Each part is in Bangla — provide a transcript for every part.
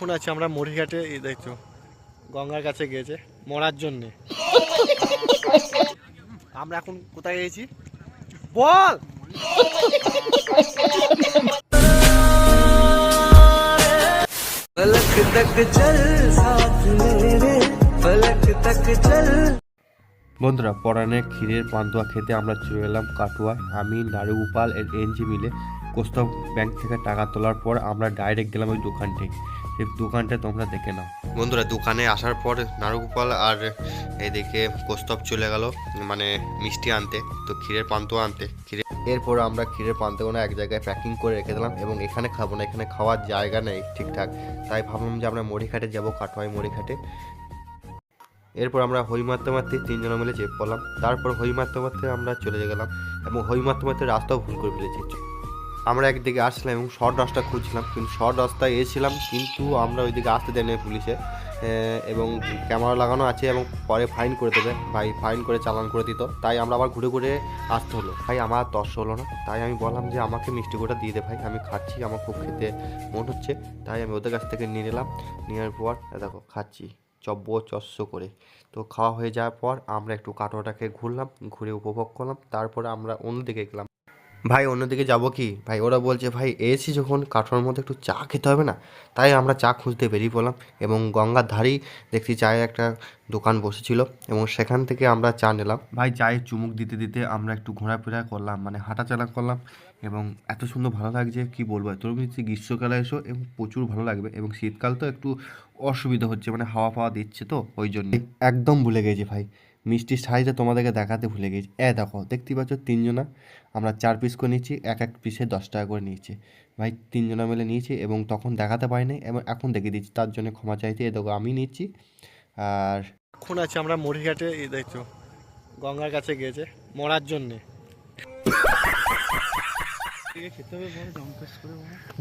এখন আছে আমরা মরিঘাটে, এই দেখছো গঙ্গার কাছে গিয়েছে মরার জন্যে। আমরা এখন কোথায় গেছি বল? फलक तक चल साथ मेरे फलक तक चल। বন্ধুরা, পরাণে ক্ষীরের পান্তুয়া খেতে আমরা চলে এলাম কাটুয়ায়। আমি নারুগোপাল এর এনজি মিলে কোস্টাল ব্যাংক থেকে টাকা তোলার পর আমরা ডাইরেক্ট গেলাম ওই দোকানটায়। সেই দোকানটা তোমরা দেখে নাও। বন্ধুরা, দোকানে আসার পর নারুগোপাল আর এদিকে কোস্তব চলে গেল মানে মিষ্টি আনতে, তো ক্ষীরের পান্তুয়া আনতে। এরপর আমরা ক্ষীরের পান্তুয়াগুলো এক জায়গায় প্যাকিং করে রেখে দিলাম এবং এখানে খাবো না, এখানে খাওয়ার জায়গা নেই ঠিকঠাক। তাই ভাবলাম যে আমরা মরিঘাটে যাবো, কাটোয়ায় মরিঘাটে। এরপর আমরা হই মারতে মারতে তিনজনে মিলে চেপ পড়লাম। তারপর হই মারতে মারতে আমরা চলে গেলাম এবং হই মারতে মারতে রাস্তাও ভুল করে ফেলেছি। আমরা একদিকে আসছিলাম এবং শর্ট রাস্তা খুঁজছিলাম, কিন্তু শর্ট রাস্তায় এসেছিলাম, কিন্তু আমরা ওইদিকে আসতে দেয় না পুলিশে, এবং ক্যামেরা লাগানো আছে এবং পরে ফাইন করে দেবে ভাই, ফাইন করে চালান করে দিত। তাই আমরা আবার ঘুরে ঘুরে আসতে হলো। ভাই আমার তর্স হলো না, তাই আমি বললাম যে আমাকে মিষ্টি গোটা দিয়ে দে ভাই, আমি খাচ্ছি, আমার খুব খেতে মন হচ্ছে। তাই আমি ওদের কাছ থেকে নিয়ে নিলাম। নেওয়ার পর দেখো খাচ্ছি চস্য করে। তো খাওয়া হয়ে যাওয়ার পর আমরা একটু কাটোয়াটাকে ঘুরলাম, ঘুরে উপভোগ করলাম। তারপরে আমরা অন্যদিকে গেলাম। ভাই অন্যদিকে যাবো কি ভাই, ওরা বলছে ভাই এসি যখন কাটোয়ার মধ্যে একটু চা খেতে হবে না, তাই আমরা চা খুঁজতে বেরিয়ে পড়লাম এবং গঙ্গার ধারেই দেখছি চায়ের একটা দোকান বসেছিল এবং সেখান থেকে আমরা চা নিলাম। ভাই চায়ে চুমুক দিতে দিতে আমরা একটু ঘোরাফেরা করলাম, মানে হাঁটাচলা করলাম এবং এত সুন্দর ভালো লাগছে কি বলবো। তোর বলছি গ্রীষ্মকালে এসো এবং প্রচুর ভালো লাগবে, এবং শীতকাল তো একটু অসুবিধা হচ্ছে, মানে হাওয়া ফাওয়া দিচ্ছে তো ওই জন্য। একদম ভুলে গেছি ভাই, মিষ্টির সাইজটা তোমাদেরকে দেখাতে ভুলে গেছি। দেখো দেখতেই পাচ্ছ তিনজনা, আমরা 4 পিস করে নিয়েছি, এক পিসে 10 টাকা করে নিয়েছি ভাই, তিনজনা মিলে নিয়েছি এবং তখন দেখাতে পারিনি এবং এখন দেখিয়ে দিচ্ছি, তার জন্য ক্ষমা চাইতে। দেখো আমি নিচ্ছি। আর এখন আছে আমরা মরিঘাটে, এই দেখছো গঙ্গার কাছে গিয়েছে মরার জন্যে।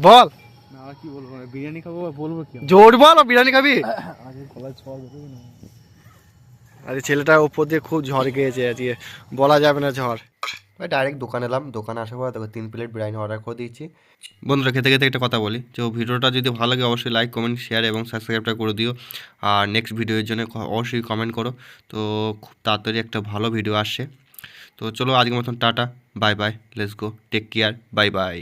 বল না কি বলবো, বিরিয়ানি খাবো বলবো কি? জোর বল, বিরিয়ানি খাবি? আরে ছেলেটা উপর দিয়ে খুব ঝড় গিয়েছে আজকে, বলা যাবে না ঝড়। ভাই ডাইরেক্ট দোকানে এলাম, দোকানে আসার পর দেখো 3 প্লেট বিরিয়ানি অর্ডার করে দিয়েছি। বন্ধুরা, খেতে খেতে একটা কথা বলি, যে ভিডিওটা যদি ভালো লাগে অবশ্যই লাইক কমেন্ট শেয়ার এবং সাবস্ক্রাইবটা করে দিও। আর নেক্সট ভিডিওর জন্য অবশ্যই কমেন্ট করো। তো খুব তাড়াতাড়ি একটা ভালো ভিডিও আসছে। তো চলো আজকের মতন tata, bye bye, let's go, take care, bye by.